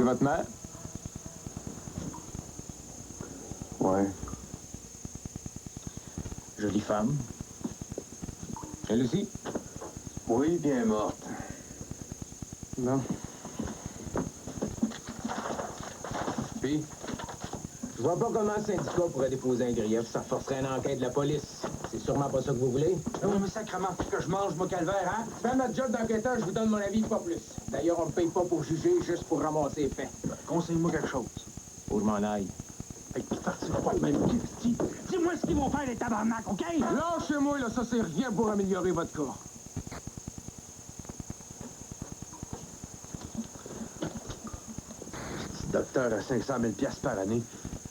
votre mère? Ouais. Jolie femme. Elle aussi? Oui, bien morte. Non. Puis, je vois pas comment un syndicat pourrait déposer un grief. Ça forcerait une enquête de la police. C'est sûrement pas ça que vous voulez. Non, mais sacrement, que je mange, moi, calvaire, hein? Fais notre job d'enquêteur, je vous donne mon avis, pas plus. D'ailleurs, on me paye pas pour juger, juste pour ramasser les faits. Conseille-moi quelque chose. Faut que je m'en aille. Hey, tu partiras pas le même petit. Dis-moi ce qu'ils vont faire, les tabarnak, OK? Lâchez-moi, là, ça c'est rien pour améliorer votre cas. Petit docteur à 500 000 $ par année.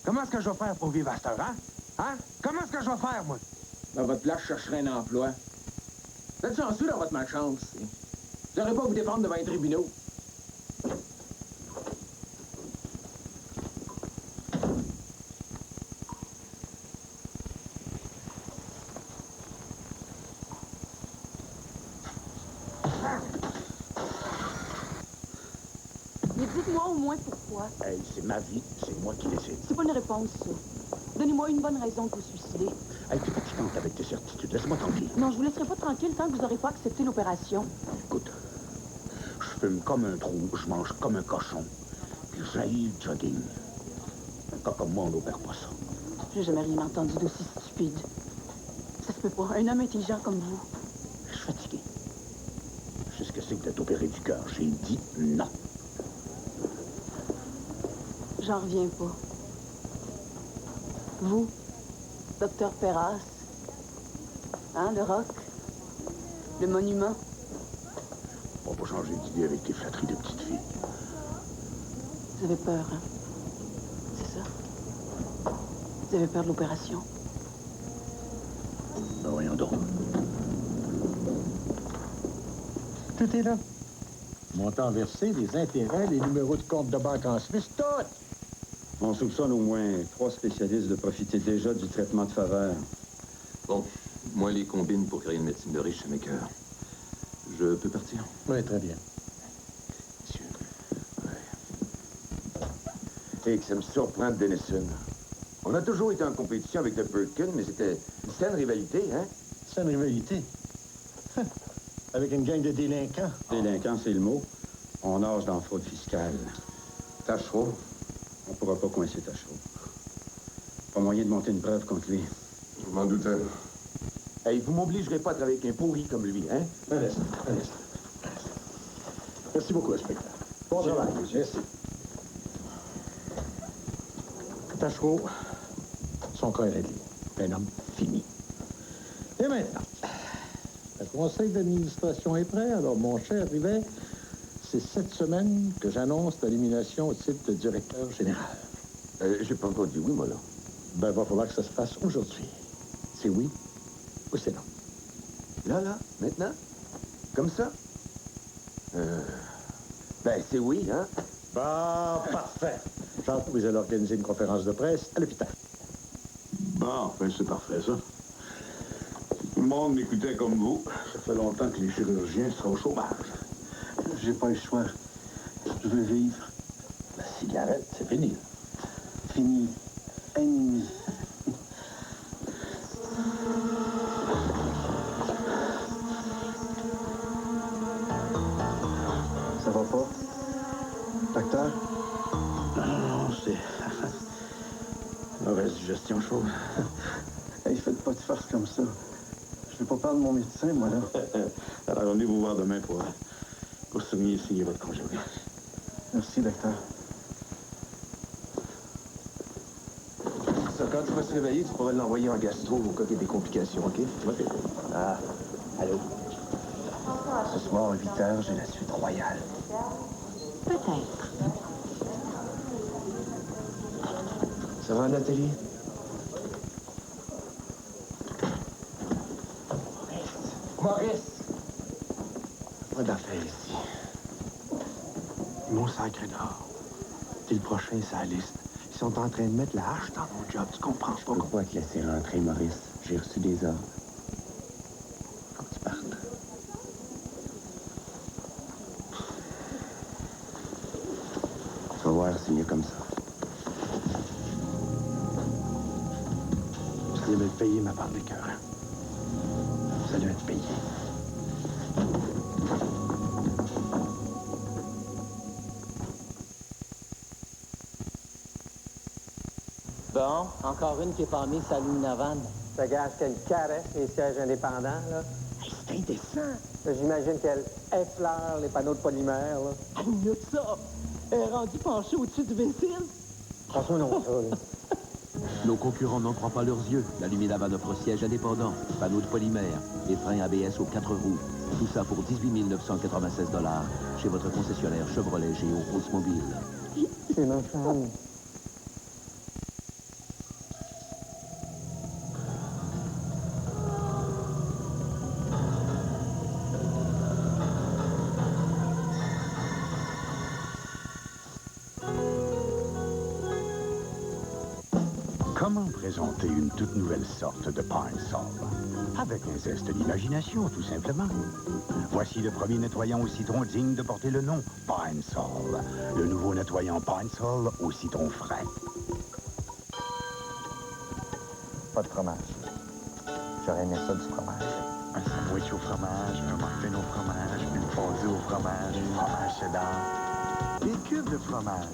Comment est-ce que je vais faire pour vivre à cette heure, hein? Hein? Comment est-ce que je vais faire, moi? À votre place, je chercherai un emploi. Vous êtes chanceux dans votre malchance. Vous n'aurez pas à vous défendre devant les tribunaux. Mais dites-moi au moins pourquoi. Hey, c'est ma vie, c'est moi qui décide. C'est pas une réponse, ça. Donnez-moi une bonne raison de vous suicider. Hey, t'es fatigante avec tes certitudes, laisse-moi tranquille. Non, je vous laisserai pas tranquille tant que vous n'aurez pas accepté l'opération. Écoute, je fume comme un trou, je mange comme un cochon. Puis j'haïs le jogging. Un gars comme moi, on n'opère pas ça. J'ai jamais rien entendu d'aussi stupide. Ça se peut pas. Un homme intelligent comme vous. Je suis fatigué. Je sais ce que c'est que d'être opéré du cœur. J'ai dit non. J'en reviens pas. Vous, docteur Perras, hein, le roc, le monument. On va pas changer d'idée avec tes flatteries de petite fille. Vous avez peur, hein? C'est ça? Vous avez peur de l'opération? Ben voyons donc. Tout est là. Montant versé, les intérêts, les numéros de compte de banque en Suisse, tout! On soupçonne au moins 3 spécialistes de profiter déjà du traitement de faveur. Bon, moi, les combine pour créer une médecine de riche à mes cœurs. Je peux partir? Oui, très bien. Monsieur. Et que ça me surprend de Denison. On a toujours été en compétition avec le Perkin, mais c'était une saine rivalité, hein? C'est une rivalité. Avec une gang de délinquants. Délinquant, c'est le mot. On nage dans la fraude fiscale. Tachereau. On pourra pas coincer Tachereau. Pas moyen de monter une preuve contre lui. Je m'en doutais. Hey, vous m'obligerez pas à travailler avec un pourri comme lui, hein? Un instant, un instant. Merci beaucoup, inspecteur. Bon travail. Merci. Tachereau, son cas est réglé. Un homme fini. Et maintenant, le conseil d'administration est prêt. Alors, mon cher Rivet, c'est cette semaine que j'annonce l'élimination au titre de directeur général. J'ai pas encore dit oui, moi, là. Ben, il va falloir que ça se fasse aujourd'hui. C'est oui ou c'est non? Là, maintenant? Comme ça? Ben, c'est oui, hein? Bon, parfait. Jacques, vous allez organiser une conférence de presse à l'hôpital. Bon, ben c'est parfait, ça. Tout le monde m'écoutait comme vous. Ça fait longtemps que les chirurgiens sont au chômage. J'ai pas le choix. Je veux vivre. La cigarette, c'est fini. Fini. Ennemi. Ça va pas? Docteur? Non, c'est... mauvaise digestion, je trouve. Hey, faites pas de farce comme ça. Je vais pas parler de mon médecin, moi, là. Alors, venez vous voir demain pour signer ici votre congé. Merci, docteur. Ça, quand tu vas se réveiller, tu pourras l'envoyer en gastro au cas qu'il y ait des complications, OK? OK. Ah, allô? Ce soir, à 8h, j'ai la suite royale. Peut-être. Ça va, Nathalie? Maurice! Pas d'affaires ici. Mon sacré d'or. T'es le prochain, c'est la liste. Ils sont en train de mettre la hache dans mon job, tu comprends pas? Je peux pas te laisser rentrer, Maurice. J'ai reçu des ordres. Faut que tu partes. Ça va allez me payer ma part des cœurs. Vous allez être payé. Bon, encore une qui est pas mise sa ligne avant. Ça gage qu'elle caresse les sièges indépendants, là. Hey, c'est indécent. J'imagine qu'elle effleure les panneaux de polymère, là. Ah, mieux que ça. Elle est rendue penchée au-dessus du V6. François, non, ça, là. Nos concurrents n'en croient pas leurs yeux. La Luminava offre siège indépendant, panneaux de polymère, et freins ABS aux 4 roues. Tout ça pour 18 996 $ chez votre concessionnaire Chevrolet Géo Oldsmobile. C'est ma femme. Comment présenter une toute nouvelle sorte de Pine Sol? Avec un zeste d'imagination, tout simplement. Voici le premier nettoyant au citron digne de porter le nom Pine Sol. Le nouveau nettoyant Pine Sol au citron frais. Pas de fromage. J'aurais aimé ça du fromage. Un sandwich au fromage, un muffin au fromage, une fondue au fromage, fromage cheddar. Des cubes de fromage.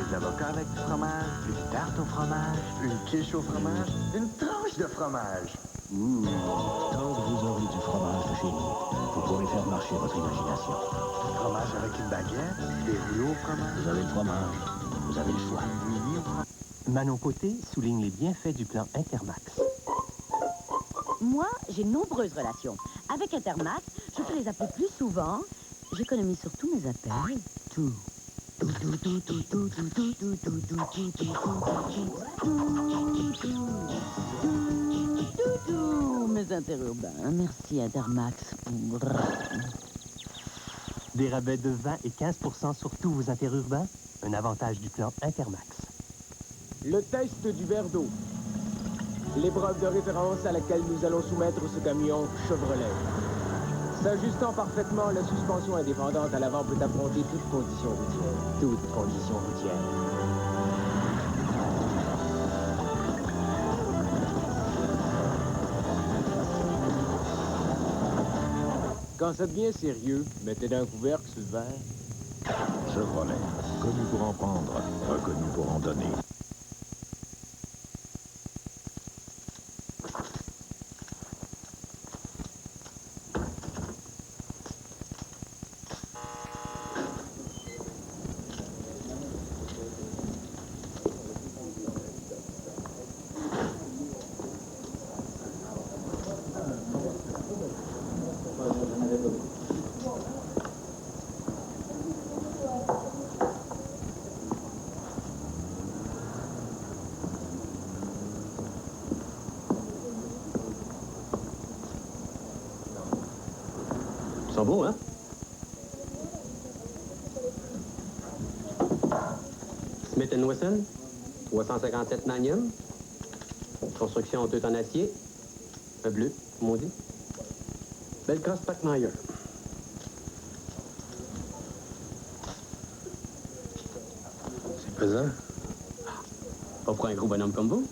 Des avocats avec du fromage, une tarte au fromage, une quiche au fromage, une tranche de fromage. Tant que vous aurez du fromage de chez nous, vous pourrez faire marcher votre imagination. Du fromage avec une baguette, des rouleaux au fromage. Vous avez le fromage, vous avez le choix. Mini au fromage. Manon Côté souligne les bienfaits du plan Intermax. Moi, j'ai de nombreuses relations. Avec Intermax, je peux les appeler plus souvent. J'économise sur tous mes appels. Tout. Mes interurbains. Merci Intermax. Des rabais de 20 et 15% sur tous vos interurbains. Un avantage du plan Intermax. Le test du verre d'eau. L'épreuve de référence à laquelle nous allons soumettre ce camion Chevrolet. S'ajustant parfaitement, la suspension indépendante à l'avant peut affronter toute condition routière. Toute condition routière. Quand ça devient sérieux, mettez d'un couvercle sur le verre. Chevrolet, connu pour en prendre, reconnu pour en donner. Ils sont beaux, hein? Smith & Wesson, 357 Magnum. Construction toute en acier. Bleu, comme on dit. Belle crosse Packmeyer. C'est pesant. Pas pour un gros bonhomme comme vous.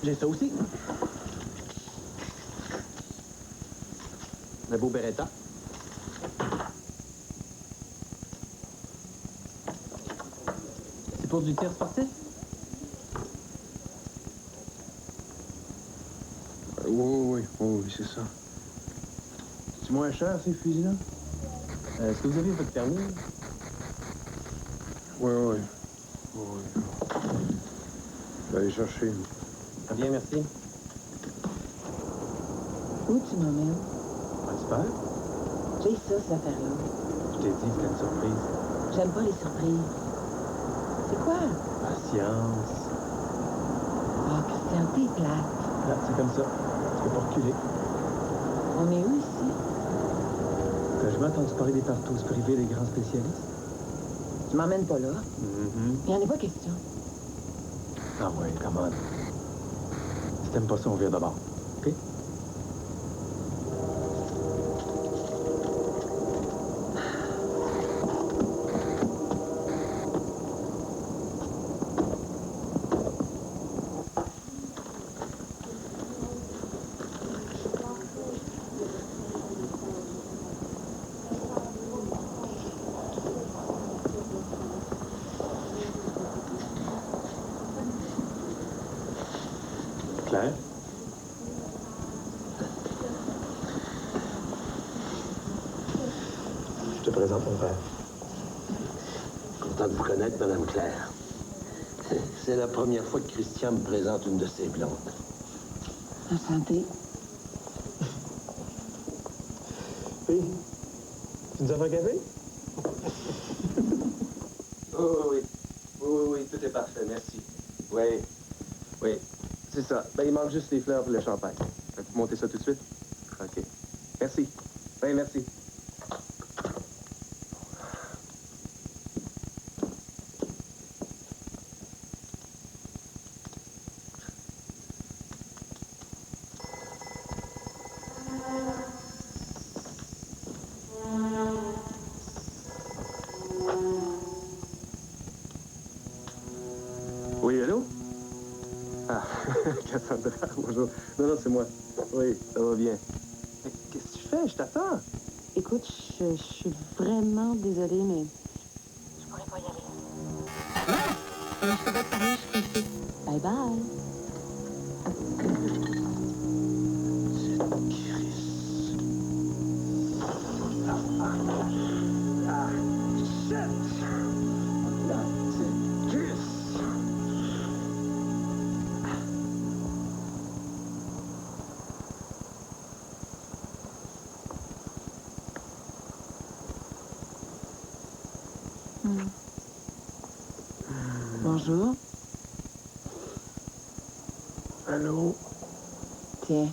J'ai ça aussi. Un beau Beretta. C'est pour du tir sportif? Oui, c'est ça. C'est moins cher, ces fusils-là? Est-ce que vous avez votre permis? Oui. Je vais aller chercher. Bien, merci. Où tu m'emmènes? Principal? J'ai ça, cette affaire-là. Je t'ai dit, c'était une surprise. J'aime pas les surprises. C'est quoi? Patience. Oh, Christian, t'es plate. Là, c'est comme ça. Tu peux pas reculer. On est où ici? T'as jamais entendu parler des partous privés des grands spécialistes? Tu m'emmènes pas là. Il n'y en a pas question. Ah ouais, come on. Si t'aimes pas ça, on vient d'abord. OK? Claire? Je te présente mon père. Content de vous connaître, Madame Claire. C'est la première fois que Christian me présente une de ses blondes. Enchantée. Oui. Tu nous as regardé? Oui. Oui, tout est parfait, merci. Oui, c'est ça. Ben, il manque juste les fleurs pour le champagne. Vous montez ça tout de suite? OK. Merci. Ben, merci. Oui, allô? Ah, Cassandra, bonjour. Non, c'est moi. Oui, ça va bien. Mais qu'est-ce que tu fais? Je t'attends. Écoute, je suis vraiment désolée, mais je pourrais pas y aller. Non, je peux pas te parler, je suis ici. Bye bye. Bonjour. Allô? Tiens.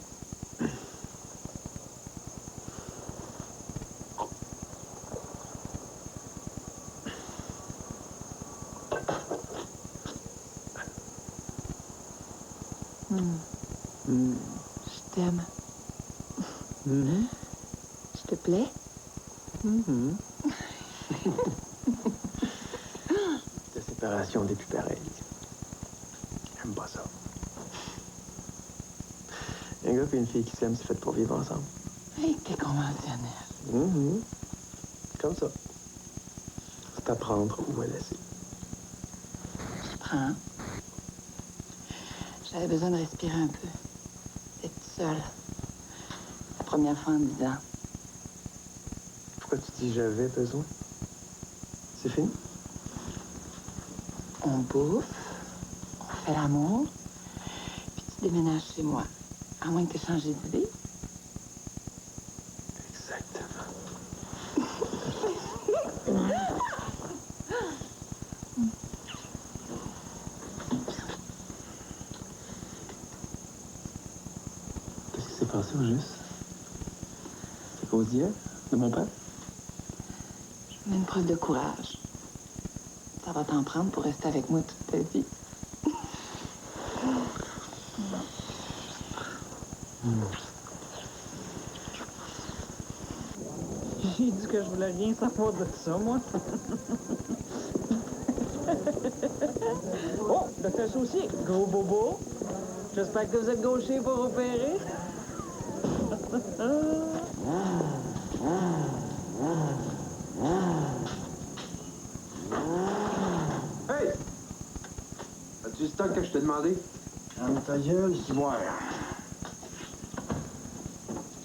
Je t'aime. Je te plais? Cette séparation des plus pareilles. J'aime pas ça. Un gars et une fille qui s'aiment, c'est fait pour vivre ensemble. Hey, t'es conventionnel. Comme ça. C'est à prendre ou à laisser. Je prends. J'avais besoin de respirer un peu. D'être seule. La première fois en 10 ans. Pourquoi tu dis j'avais besoin? C'est fini? On bouffe, on fait l'amour, puis tu déménages chez moi. À moins que tu aies changé d'idée. Exactement. Qu'est-ce qui s'est passé au juste? C'est à cause d'hier? De mon père? Je veux une preuve de courage. Ça va t'en prendre pour rester avec moi toute ta vie. J'ai dit que je voulais rien savoir de ça, moi. Oh, le test aussi. Gros bobo. J'espère que vous êtes gaucher pour opérer. Hey! As-tu le stock que je t'ai demandé? Ferme ta gueule, ciboire.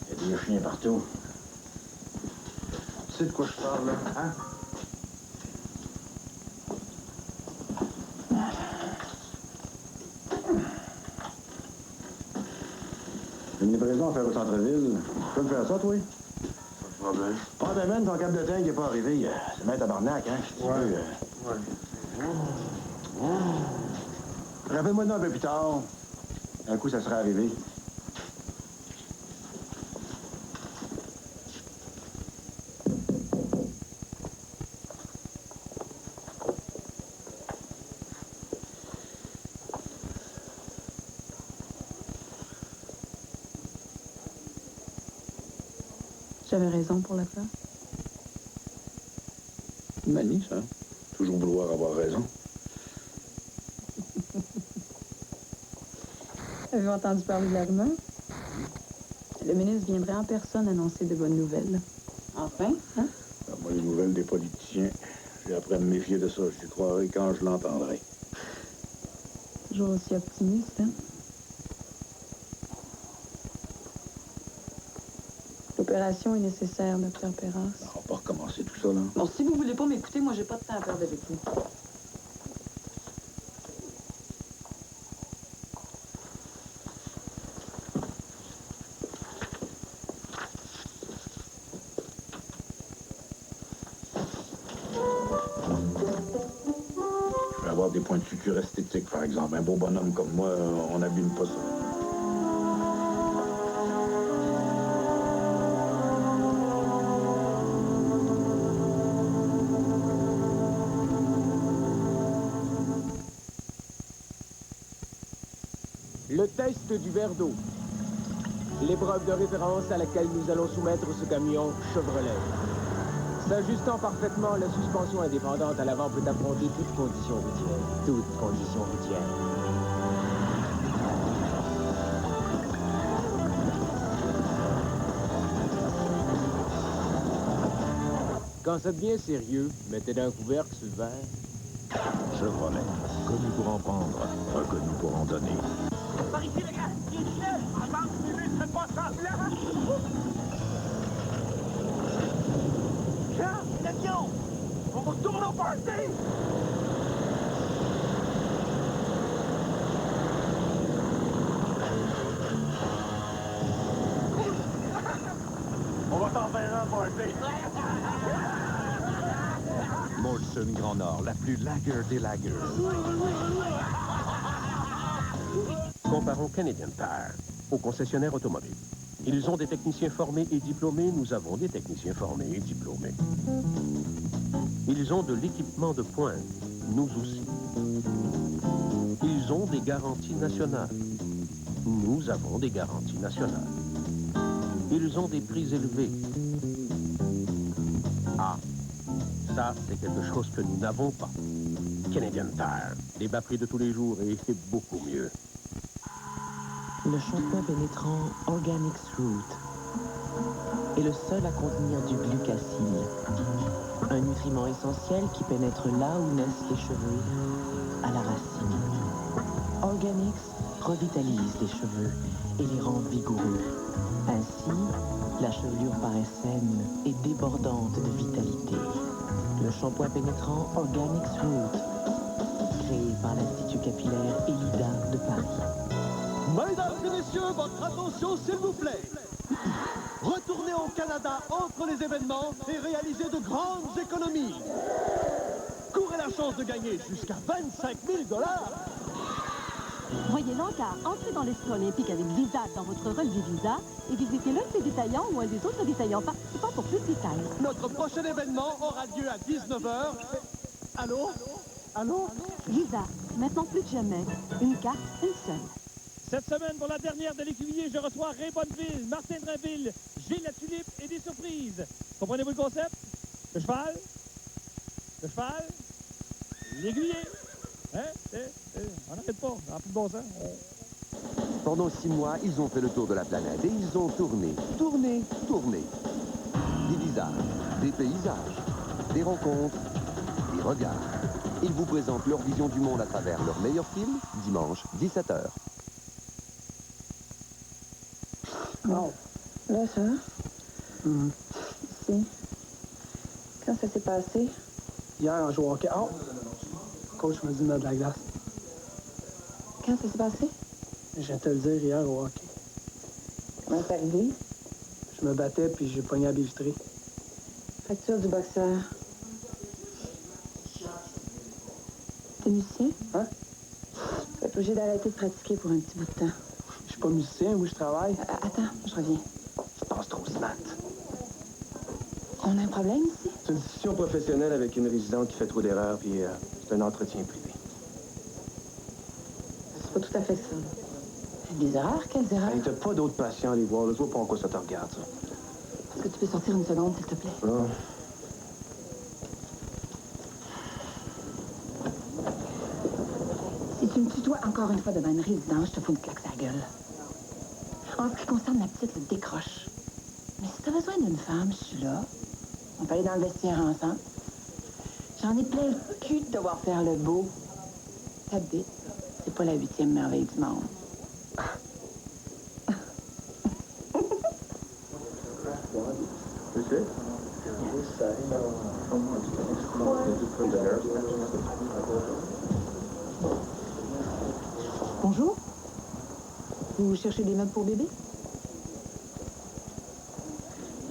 Il y a des chiens partout. Tu sais de quoi je parle, là? Hein? Une livraison à faire au centre-ville. Tu peux me faire ça, toi? Pas de problème. Pas de même, ton câble de tank n'est pas arrivé. C'est même tabarnak, hein? Si tu veux, Rappelle-moi un peu plus tard. Un coup, ça sera arrivé. J'avais raison pour la faire. Manie, ça. Toujours vouloir avoir raison. Avez-vous entendu parler de la rumeur? Le ministre viendrait en personne annoncer de bonnes nouvelles. Enfin, hein? Moi, les nouvelles des politiciens, j'ai appris à me méfier de ça. Je croirai quand je l'entendrai. Toujours aussi optimiste, hein? L'opération est nécessaire, docteur Perras. On va pas recommencer tout ça, là. Bon, si vous voulez pas m'écouter, moi, j'ai pas de temps à perdre avec vous. Je vais avoir des points de suture esthétiques, par exemple. Un beau bonhomme comme moi, on n'abîme pas ça. Le test du verre d'eau. L'épreuve de référence à laquelle nous allons soumettre ce camion Chevrolet. S'ajustant parfaitement, la suspension indépendante à l'avant peut affronter toute condition routière. Toute condition routière. Quand ça devient sérieux, mettez d'un couvercle sur le verre. Chevrolet, connu pour en prendre, reconnu pour en donner. Par ici, les gars! Il est fier! Attends, tu ne pas semblant! Tiens, l'avion! On retourne au party! On va t'en faire un party! Molson Grand Nord, la plus lager des lagers. Comparons Canadian Tire aux concessionnaires automobiles. Ils ont des techniciens formés et diplômés, nous avons des techniciens formés et diplômés. Ils ont de l'équipement de pointe, nous aussi. Ils ont des garanties nationales. Nous avons des garanties nationales. Ils ont des prix élevés. Ah, ça, c'est quelque chose que nous n'avons pas. Canadian Tire, des bas prix de tous les jours et beaucoup mieux. Le shampoing pénétrant Organics Root est le seul à contenir du glucacille, un nutriment essentiel qui pénètre là où naissent les cheveux, à la racine. Organics revitalise les cheveux et les rend vigoureux. Ainsi, la chevelure paraît saine et débordante de vitalité. Le shampoing pénétrant Organics Root, créé par l'Institut capillaire Elida de Paris. Mesdames et messieurs, votre attention s'il vous plaît. Retournez au Canada entre les événements et réalisez de grandes économies. Courez la chance de gagner jusqu'à 25 000 $. Voyez l'encart, entrez dans l'Esprit olympique avec Visa dans votre relevé Visa et visitez l'un de ses détaillants ou un des autres détaillants participants pour plus de détails. Notre prochain événement aura lieu à 19h. Allô? Allô? Visa, maintenant plus que jamais, une carte, une seule. Cette semaine, pour la dernière de l'écuyer, je reçois Ray Bonneville, Martin Drainville, Gilles La Tulipe et des surprises. Comprenez-vous le concept? Le cheval, l'aiguiller. Hein? On n'arrête pas, on n'a plus de bon sens. Pendant 6 mois, ils ont fait le tour de la planète et ils ont tourné. Des visages, des paysages, des rencontres, des regards. Ils vous présentent leur vision du monde à travers leurs meilleurs films, dimanche, 17h. Bon, là, ça va? Ici. Quand ça s'est passé? Hier, on joue au hockey. Oh! Le coach m'a dit de mettre de la glace. Quand ça s'est passé? Je viens de te le dire hier au hockey. Comment c'est arrivé? Je me battais puis j'ai pogné à bijouterie. Fracture du boxeur. T'es musicien? Hein? Tu vas être obligé d'arrêter de pratiquer pour un petit bout de temps. Je suis pas musicien, oui, je travaille. Attends, je reviens. Tu passes trop smart. On a un problème ici? C'est une discussion professionnelle avec une résidente qui fait trop d'erreurs, puis c'est un entretien privé. C'est pas tout à fait ça. Des erreurs? Quelles erreurs? Hey, t'as pas d'autres patients à les voir, là. Je vois pas en quoi ça te regarde, ça. Est-ce que tu peux sortir une seconde, s'il te plaît? Ah. Si tu me tutoies encore une fois devant une résidence, je te fous une claque sur la gueule. En ce qui concerne la petite, le décroche. Mais si t'as besoin d'une femme, je suis là. On peut aller dans le vestiaire ensemble. J'en ai plein le cul de devoir faire le beau. Ta bite, c'est pas la 8e merveille du monde. suite. Bonjour. Vous cherchez des meubles pour bébé?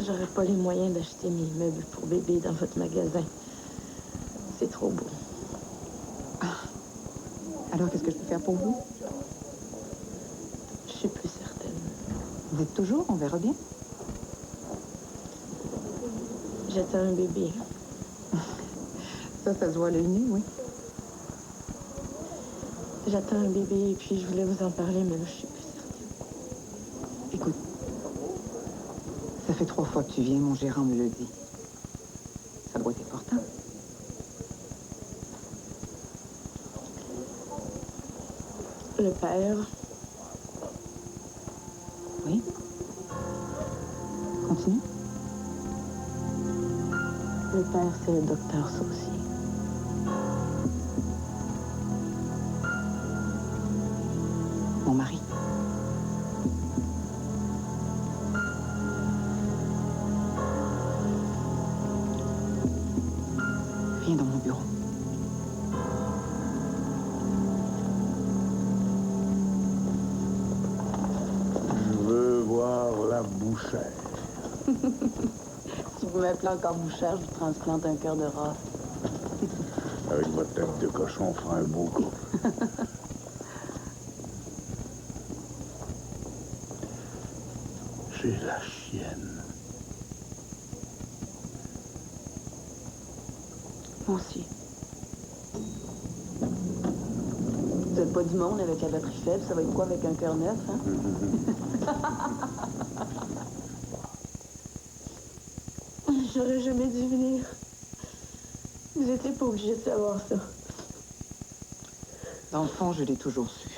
J'aurais pas les moyens d'acheter mes meubles pour bébé dans votre magasin. C'est trop beau. Alors, qu'est-ce que je peux faire pour vous? Je suis plus certaine. Vous êtes toujours? On verra bien. J'attends un bébé. Ça se voit à l'œil nu, oui. J'attends un bébé et puis je voulais vous en parler, mais là, je suis plus certaine. Écoute, ça fait 3 fois que tu viens, mon gérant me le dit. Ça doit être important. Le père. Oui. Continue. Le père, c'est le docteur Saucier. Mon mari. Viens dans mon bureau. Je veux voir la bouchère. Si vous m'appelez encore bouchère, je vous transplante un cœur de rat. Avec votre tête de cochon, on fera un beau coup. J'ai la chienne. Moi aussi. Vous n'êtes pas du monde avec la batterie faible, ça va être quoi avec un cœur neuf, hein? J'aurais jamais dû venir. Vous étiez pas obligé de savoir ça. Dans le fond, je l'ai toujours su.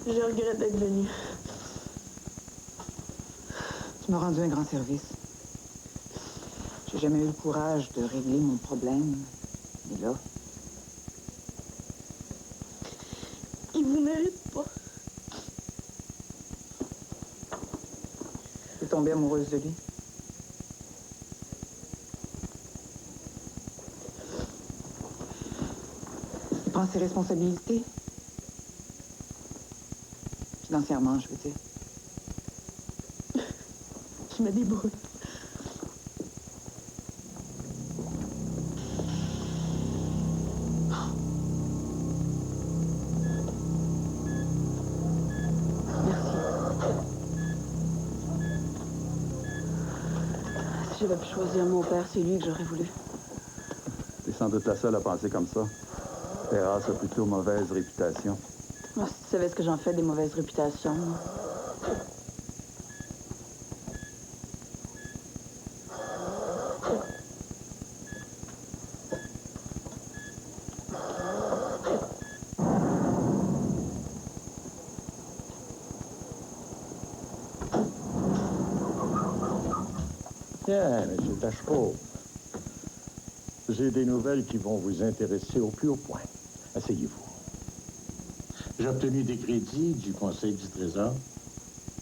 Je regrette d'être venue. Tu m'as rendu un grand service. J'ai jamais eu le courage de régler mon problème. Mais là, Il vous mérite pas. je suis tombée amoureuse de lui. Il prend ses responsabilités. Financièrement, je veux dire. Je me débrouille. Si j'avais pu choisir mon père, c'est lui que j'aurais voulu. T'es sans doute la seule à penser comme ça. Terrasse a plutôt mauvaise réputation. Moi, si tu savais ce que j'en fais des mauvaises réputations. moi. Bien, M. Tachereau. J'ai des nouvelles qui vont vous intéresser au plus haut point. Asseyez-vous. J'ai obtenu des crédits du Conseil du Trésor.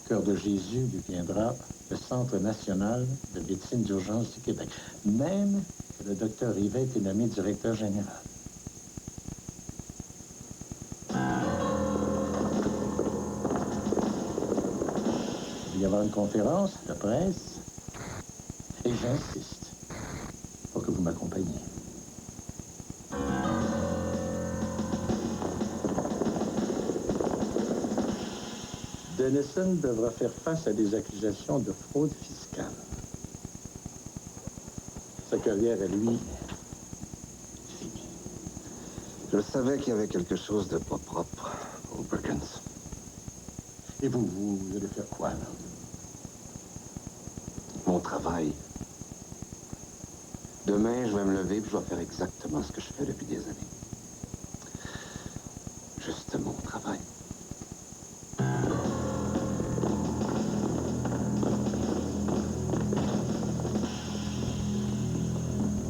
Cœur de Jésus deviendra le Centre national de médecine d'urgence du Québec. Même que le docteur Rivet est nommé directeur général. Il va y avoir une conférence de presse. Et j'insiste pour que vous m'accompagniez. Dennison devra faire face à des accusations de fraude fiscale. Sa carrière à lui, finie. Je savais qu'il y avait quelque chose de pas propre au Perkins. Et vous allez faire quoi, là? Mon travail. Demain, je vais me lever et je vais faire exactement ce que je fais depuis des années. Juste mon travail.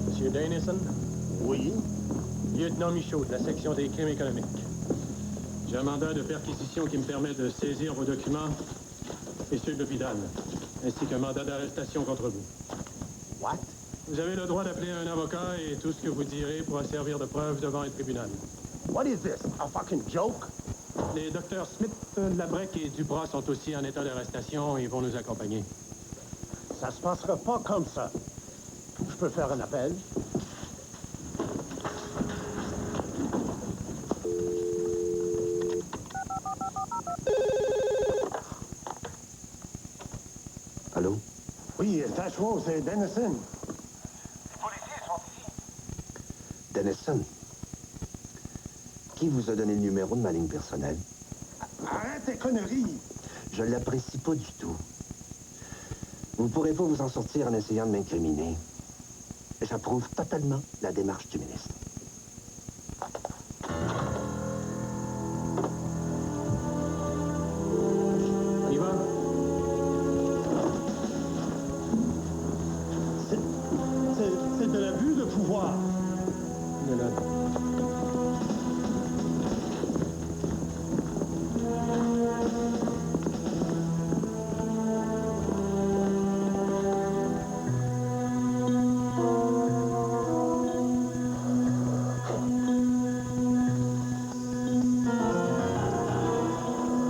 Monsieur Dennison? Oui? Lieutenant Michaud, de la section des crimes économiques. J'ai un mandat de perquisition qui me permet de saisir vos documents et ceux de Vidal. ainsi qu'un mandat d'arrestation contre vous. What? Vous avez le droit d'appeler un avocat et tout ce que vous direz pourra servir de preuve devant un tribunal. What is this? A fucking joke? Les docteurs Smith, Labrec et Duprat sont aussi en état d'arrestation et vont nous accompagner. Ça se passera pas comme ça. Je peux faire un appel? Allô? Oui, Tachereau, c'est Dennison. Dennison? Qui vous a donné le numéro de ma ligne personnelle? Arrête tes conneries! Je l'apprécie pas du tout. Vous pourrez pas vous en sortir en essayant de m'incriminer. J'approuve totalement la démarche du ministre. On y va? C'est de l'abus de pouvoir.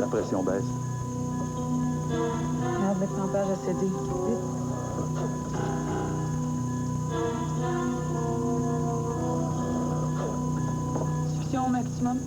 La pression baisse. Regarde le tempère à céder. Suspicion au maximum.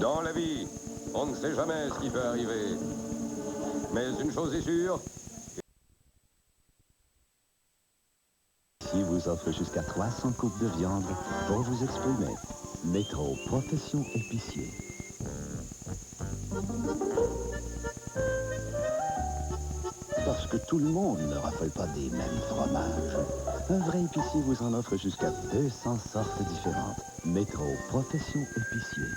Dans la vie, on ne sait jamais ce qui peut arriver. Mais une chose est sûre... Ici vous offre jusqu'à 300 coupes de viande pour vous exprimer. Métro Profession Épicier. Parce que tout le monde ne raffole pas des mêmes fromages. Un vrai épicier vous en offre jusqu'à 200 sortes différentes. Métro Profession Épicier.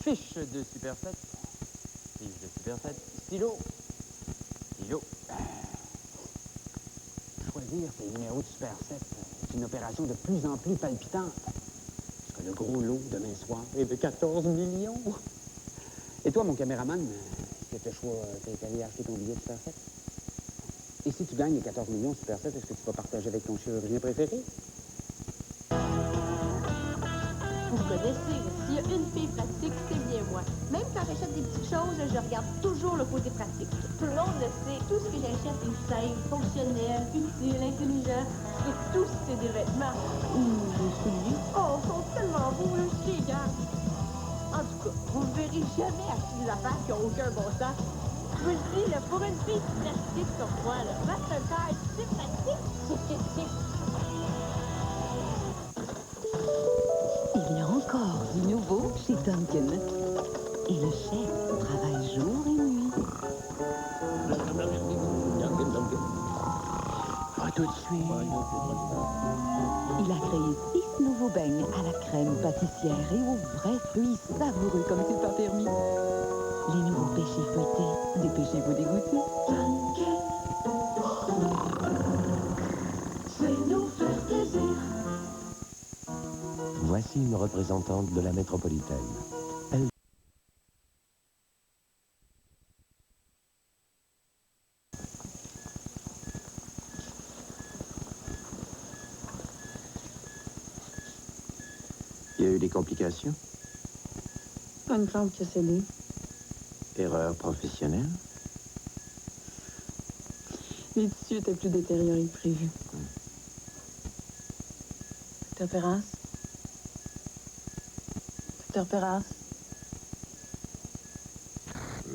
Fiche de Superset. Fiche de Superset. Stylo. Stylo. Choisir ses numéros de Superset est une opération de plus en plus palpitante. Parce que le gros lot demain soir est de 14 millions. Et toi, mon caméraman, est-ce que t'es allé acheter ton billet de Superset? Et si tu gagnes les 14 millions de Superset, est-ce que tu vas partager avec ton chirurgien préféré? Vous connaissez, s'il y a une fille pratique, c'est bien moi. Même quand j'achète des petites choses, je regarde toujours le côté pratique. Tout le monde le sait, tout ce que j'achète est simple, fonctionnel, utile, intelligent. Et tout c'est des vêtements. Des souliers. Oh, ils sont tellement beaux, là, je les garde. En tout cas, vous ne verrez jamais acheter des affaires qui n'ont aucun bon sens. Je vous le dis, là, pour une fille pratique comme moi, là, Mastercard, c'est pratique. Il y a encore du nouveau chez Duncan. Et le chef travaille jour et nuit. Pas tout de suite. Il a créé 6 nouveaux beignes à la crème pâtissière et aux vrais fruits savoureux comme c'est pas permis. Les nouveaux péchés feuilletés, dépêchez-vous d'égoûter. C'est nous faire plaisir. Voici une représentante de la métropolitaine. Elle... Il y a eu des complications? Une femme qui a cédé. Erreur professionnelle? Les tissus étaient plus détériorés que prévu. Docteur Perras? Docteur Perras?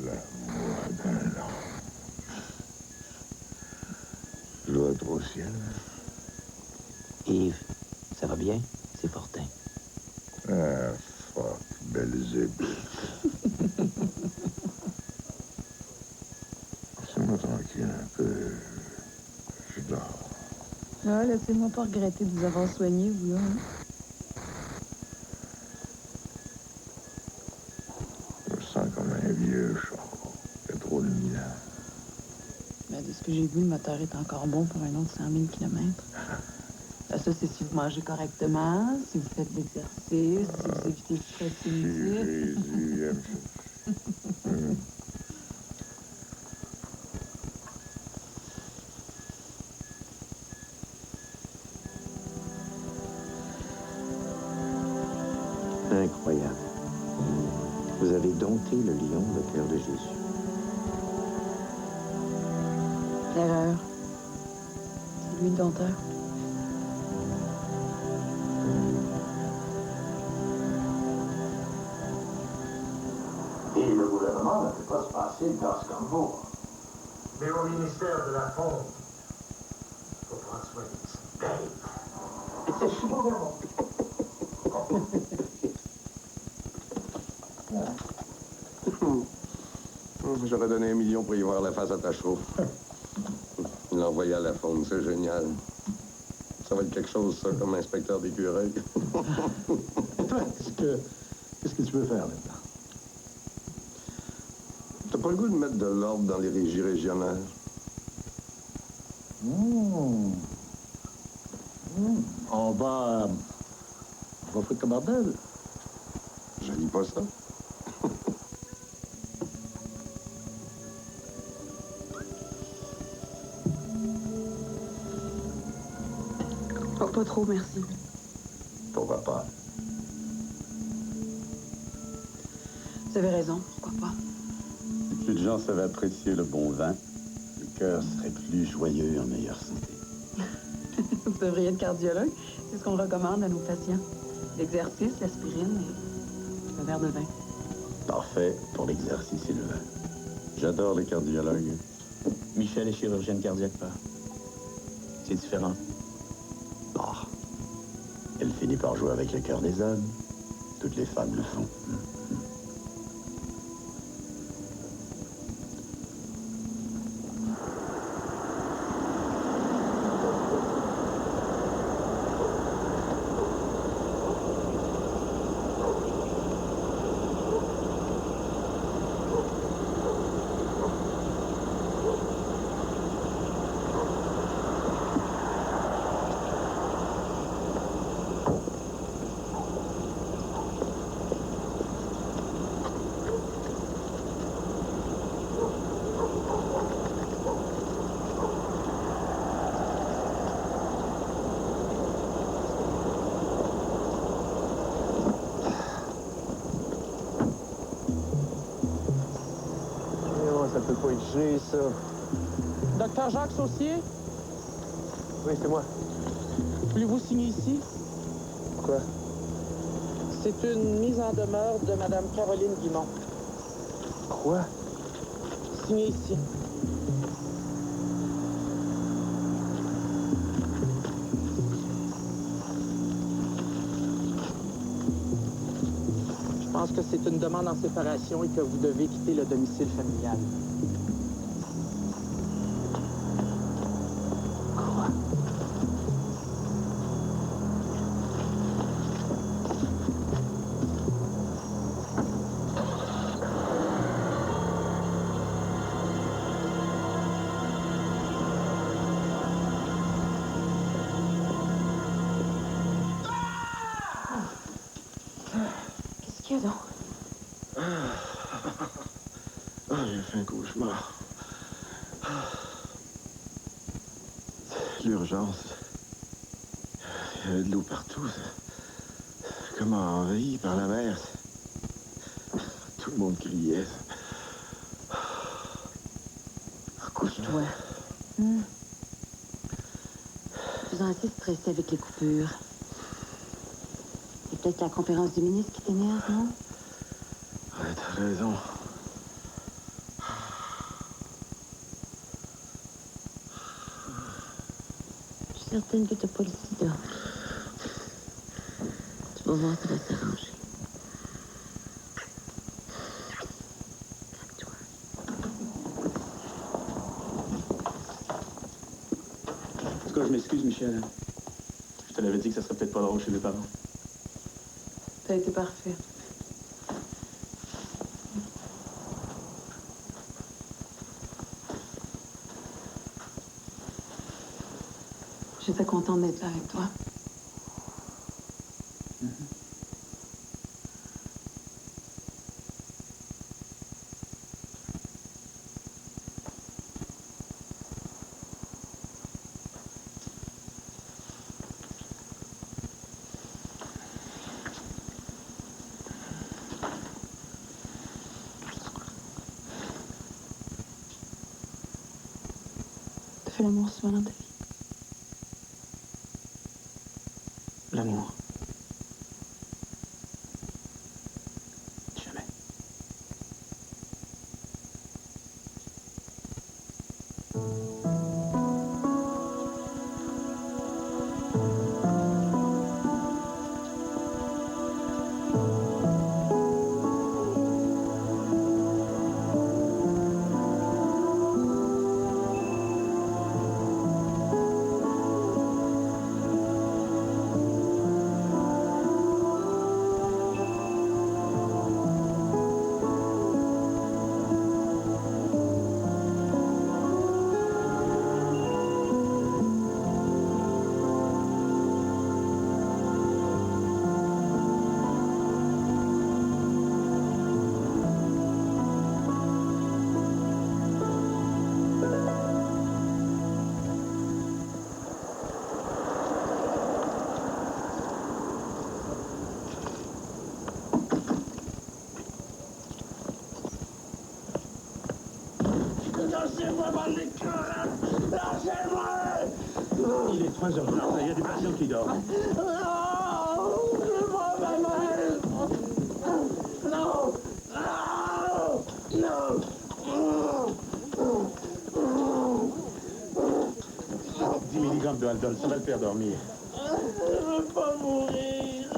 La voix d'un ange. L'autre au ciel. Yves, ça va bien? C'est Fortin. Ah, fuck, Belzébuth. Laissez-moi tranquille un peu. Je dors. Ah, laissez-moi pas regretter de vous avoir soigné, vous, là. Hein? Je me sens comme un vieux char. Il y a trop de mille ans. Ben, de ce que j'ai vu, le moteur est encore bon pour un autre 100 000 km. Ça, c'est si vous mangez correctement, si vous faites de l'exercice, si vous évitez le stress inutile. Jésus aime ça. Incroyable. Vous avez dompté le lion, le cœur de Jésus. L'erreur. C'est lui le dompteur. Et le gouvernement ne fait pas se passer une tasse comme vous. Mais au ministère de la Fonte, il faut prendre soin des petites bêtes. Et c'est souvent vraiment. J'aurais donné 1 million pour y voir la face à Tachereau. L'envoyer à la Fonte, c'est génial. Ça va être quelque chose, ça, comme inspecteur d'écureuil. Qu'est-ce que tu veux faire maintenant? T'as pas le goût de mettre de l'ordre dans les régies régionales? On va foutre comme bordel. Je lis pas ça. Oh, pas trop, merci. Pourquoi pas? Vous avez raison, pourquoi pas. Si plus de gens savaient apprécier le bon vin, le cœur serait plus joyeux et en meilleure santé. Vous devriez être cardiologue. C'est ce qu'on recommande à nos patients. L'exercice, l'aspirine et un verre de vin. Parfait pour l'exercice et le vin. J'adore les cardiologues. Michel est chirurgienne cardiaque, père. C'est différent. Ah. Elle finit par jouer avec le cœur des hommes. Toutes les femmes le font. Ça peut pas être gelé, ça. Docteur Jacques Saucier? Oui, c'est moi. Voulez-vous signer ici? Quoi? C'est une mise en demeure de Mme Caroline Guimont. Quoi? Signez ici. Je pense que c'est une demande en séparation et que vous devez quitter le domicile familial. Qu'est-ce qu'il y a donc? J'ai fait un cauchemar. L'urgence. Il y avait de l'eau partout. Comme envahi par la mer. Tout le monde criait. Recouche-toi. plus en plus stressée avec les coupures. C'est peut-être la conférence du ministre qui t'énerve, non? Ouais, t'as raison. Je suis certaine que t'as pas le sida. Tu vas voir, ça va s'arranger. En tout cas, je m'excuse, Michel. Je te l'avais dit que ça serait peut-être pas drôle chez mes parents. T'as été parfait. J'étais contente d'être là avec toi. T'as fait l'amour souvent dans ta vie? L'amour. Jamais. Lâchez-moi, bande de cœur! Lâchez-moi! Il est 3 heures du matin, il y a des patients qui dorment. Non! Lâchez-moi, ma mère! Non! Non! Non! 10 mg de Haldol, ça va le faire dormir. Je veux pas mourir!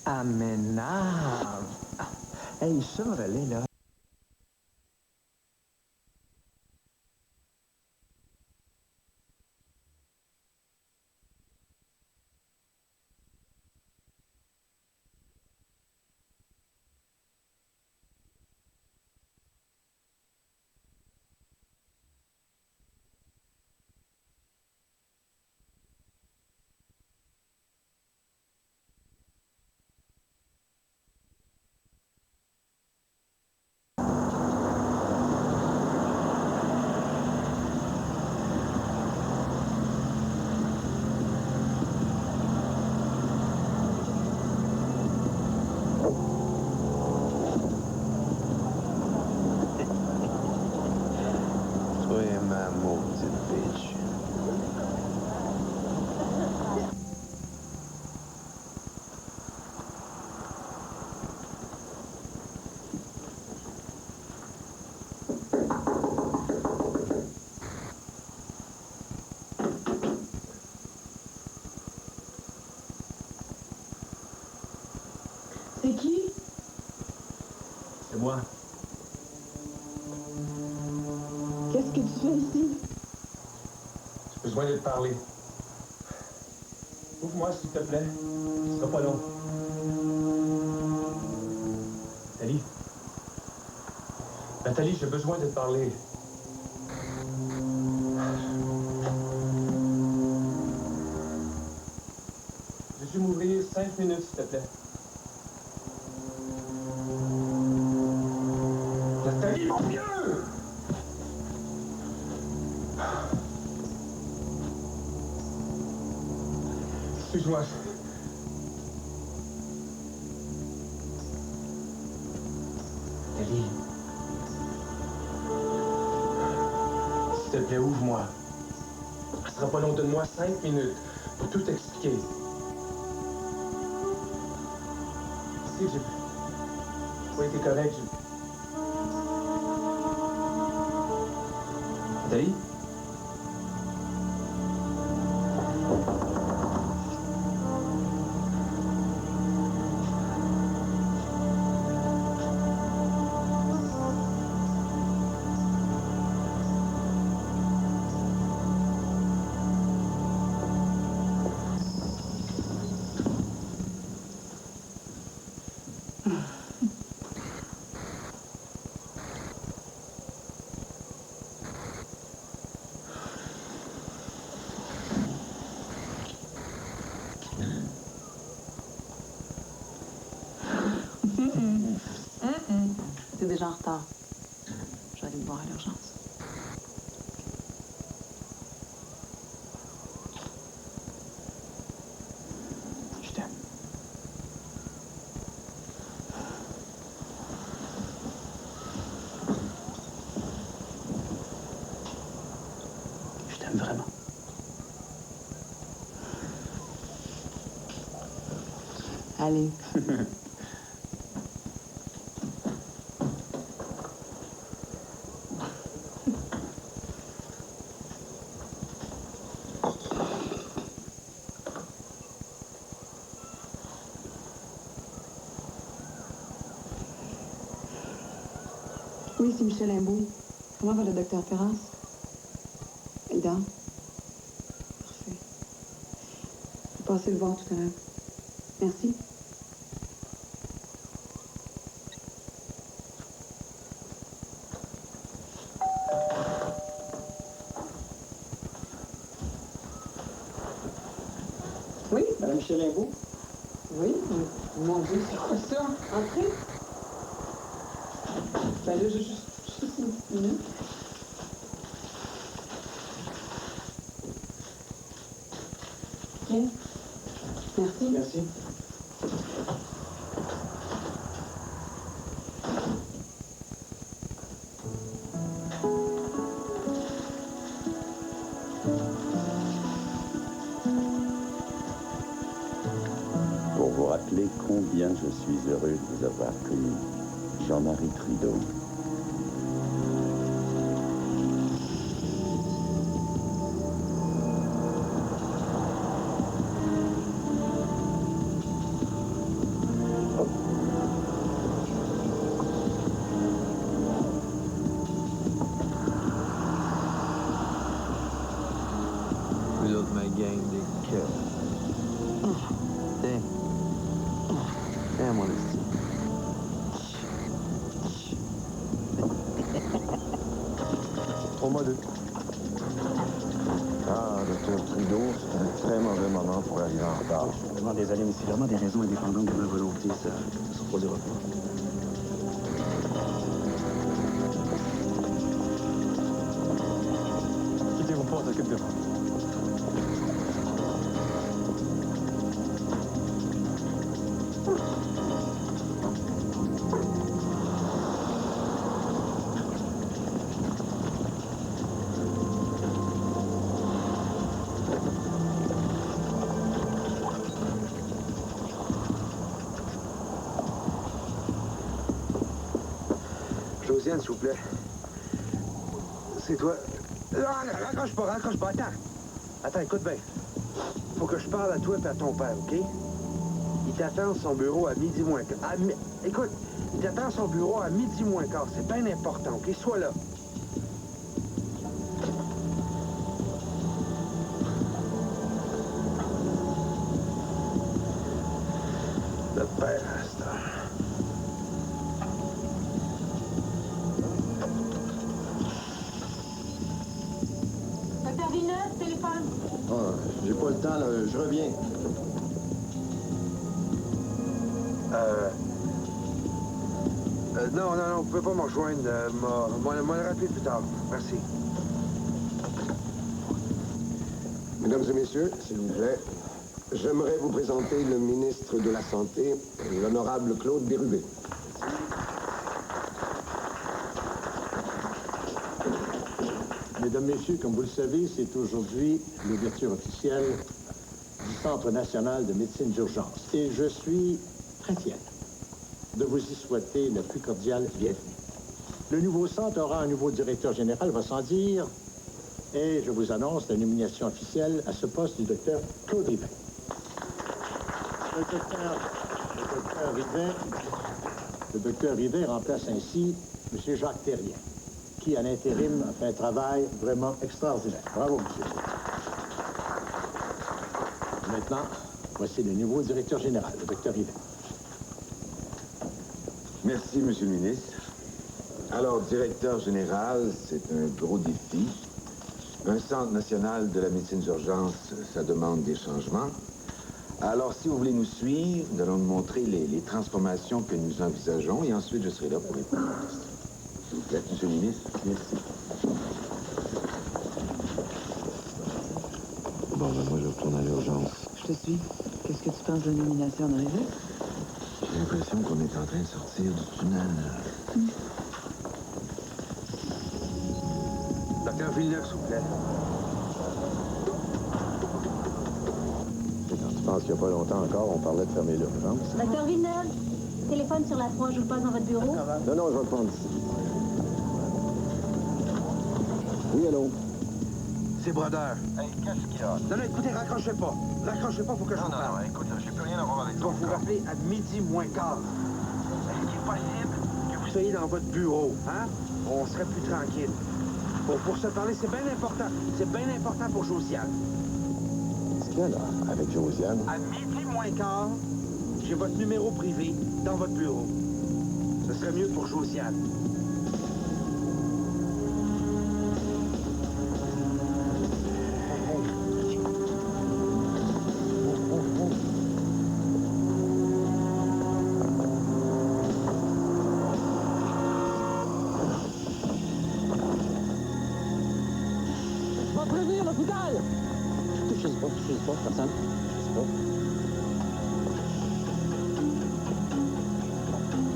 Ah, mais non! Hey, Chevrolet, là. C'est qui? C'est moi. Qu'est-ce que tu fais ici? J'ai besoin de te parler. Ouvre-moi, s'il te plaît. Ce sera pas long. Nathalie? Nathalie, j'ai besoin de te parler. Veux-tu m'ouvrir 5 minutes, s'il te plaît? Nathalie, mon vieux! Excuse-moi. Nathalie. S'il te plaît, ouvre-moi. Ce sera pas long, donne-moi 5 minutes pour tout expliquer. Je sais que j'ai pas été correct. Nathalie? T'es déjà en retard. Je vais aller te voir à l'urgence. Je t'aime. Je t'aime vraiment. Allez. Oui, c'est Michel Imbouille. Comment va le docteur Ferrance? Il dort? Parfait. Je vais passer le voir tout à l'heure. Merci. Oui? Madame Michel Imbouille? Oui? Mon Dieu, c'est quoi ça? Entrez. Ben là, j'ai juste une petite minute. Tiens. Merci. Merci. Pour vous rappeler combien je suis heureux de vous avoir connu, Jean-Marie Trudeau. Vous autres, ma gang de cœur. Tiens. Tiens, mon esti. Trop modé. Ah, docteur Trudeau, c'est un très mauvais moment pour arriver en retard. Je suis vraiment désolé, mais c'est vraiment des raisons indépendantes de ma volonté, ça se produira pas. Quittez-vous pas, on s'occupe de vous. Josiane, s'il vous plaît. C'est toi. Ah, raccroche pas, attends. Attends, écoute bien. Faut que je parle à toi et à ton père, OK? Il t'attend à son bureau à midi moins quart. Écoute, il t'attend à son bureau à midi moins quart. C'est bien important, OK? Sois là. Le père, à cette heure. Docteur Villeneuve, téléphone. Ah, j'ai pas le temps, là. Je reviens. Non, vous pouvez pas me rejoindre. Moi, le rappeler plus tard. Merci. Mesdames et messieurs, s'il vous plaît, j'aimerais vous présenter le ministre de la Santé, l'honorable Claude Bérubé. Mesdames, Messieurs, comme vous le savez, c'est aujourd'hui l'ouverture officielle du Centre national de médecine d'urgence. Et je suis très fier de vous y souhaiter la plus cordiale bienvenue. Le nouveau centre aura un nouveau directeur général, va sans dire, et je vous annonce la nomination officielle à ce poste du docteur Claude Rivet. Le docteur Rivet remplace ainsi M. Jacques Terrien, qui, à l'intérim, a fait un travail vraiment extraordinaire. Bravo, monsieur. Maintenant, voici le nouveau directeur général, le docteur Rivet. Merci, monsieur le ministre. Alors, directeur général, c'est un gros défi. Un centre national de la médecine d'urgence, ça demande des changements. Alors, si vous voulez nous suivre, nous allons vous montrer les transformations que nous envisageons et ensuite, je serai là pour répondre aux questions. S'il vous plaît, monsieur le ministre. Merci. Bon, ben moi, je retourne à l'urgence. Je te suis. Qu'est-ce que tu penses de la nomination de Rivet? J'ai l'impression qu'on est en train de sortir du tunnel. Docteur Villeneuve, s'il vous plaît. Je pense qu'il n'y a pas longtemps encore, on parlait de fermer l'urgence. Docteur Villeneuve, téléphone sur la 3, je vous le passe dans votre bureau. Non, je vais le prendre ici. Oui, allô? C'est Brodeur. Hey, qu'est-ce qu'il y a? Non, écoutez, raccrochez pas. Raccrochez pas, faut que je vous parle. Non, écoute, j'ai plus rien à voir avec Je toi. vais vous rappeler à midi moins quart. Est-ce possible que vous soyez dans votre bureau, hein? On serait plus tranquille. Bon, pour se parler, c'est bien important. C'est bien important pour Josiane. Qu'est-ce qu'il y a, là, avec Josiane? À midi moins quart, j'ai votre numéro privé dans votre bureau. Ce serait mieux pour Josiane. Personne?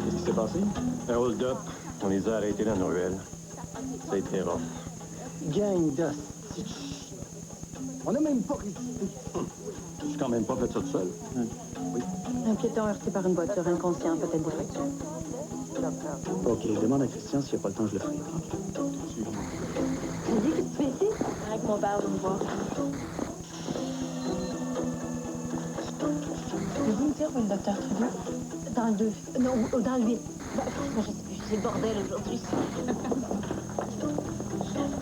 Qu'est-ce qui s'est passé? Un hold-up. On les a arrêtés dans nos ruelles. Ça a été rough. Gang de... On n'a même pas résisté. Je suis quand même pas fait ça tout seul. Oui. Un piéton heurté par une voiture, inconscient, peut-être des fractures. OK, demande à Christian s'il n'y a pas le temps, je le ferai. Tu dis que tu fais ici? Avec mon père de me voir. Pouvez-vous me dire où est le docteur Trudeau? Dans le 2. Non, dans le 8. Je sais plus, c'est le bordel aujourd'hui.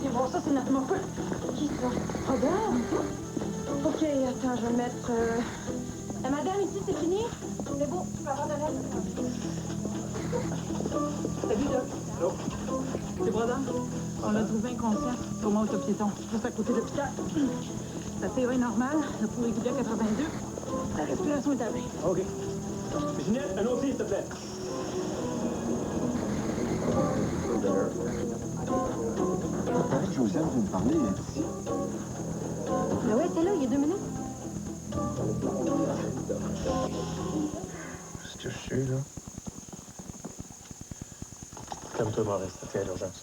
Et bon, ça, c'est notre morpheux. Qui ça? Regarde. OK, attends, je vais mettre... Madame, ici, c'est fini? C'est beau, tu peux avoir de l'aide. Salut, Doc. Allô? C'est Brodin. On l'a trouvé inconscient. Au mont au piéton, juste à côté de l'hôpital. Sa PA est normale, le pouls régulier à 82. La respiration est tablée. OK. Ginette, un autre, s'il te plaît. Il paraît que Josiane veut me parler ici. Mais ouais, c'est là, il y a 2 minutes. C'est que je suis, là. Calme-toi, Maurice, t'es à l'urgence.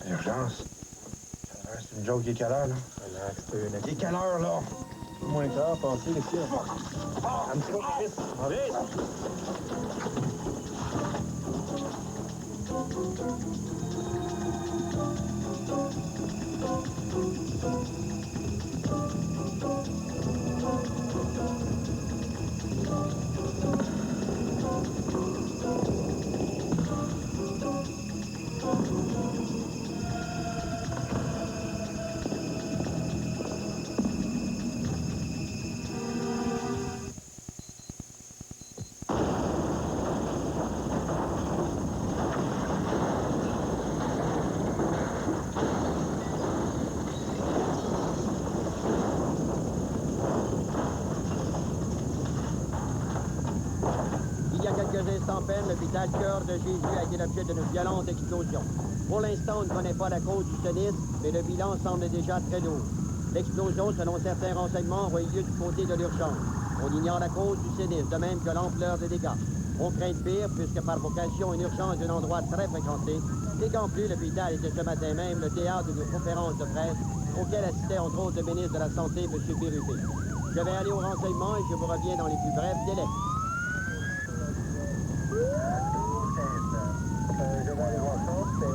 À l'urgence? C'est une joke, il est quelle heure, là? Relax, t'es une... Il est quelle heure, là? Moins tard, passez les filles. Maurice! l'instant même, l'hôpital Cœur de Jésus a été l'objet d'une violente explosion. Pour l'instant, on ne connaît pas la cause du sinistre, mais le bilan semble déjà très lourd. L'explosion, selon certains renseignements, aurait eu lieu du côté de l'urgence. On ignore la cause du sinistre, de même que l'ampleur des dégâts. On craint de pire, puisque par vocation, une urgence d'un endroit très fréquenté, et qu'en plus, l'hôpital était ce matin même le théâtre d'une conférence de presse auquel assistait entre autres le ministre de la Santé, M. Bérubé. Je vais aller au renseignement et je vous reviens dans les plus brefs délais. Je vais aller voir ça,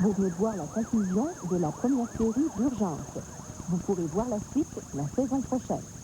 Vous venez de voir la conclusion de la première série d'Urgence. Vous pourrez voir la suite la saison prochaine.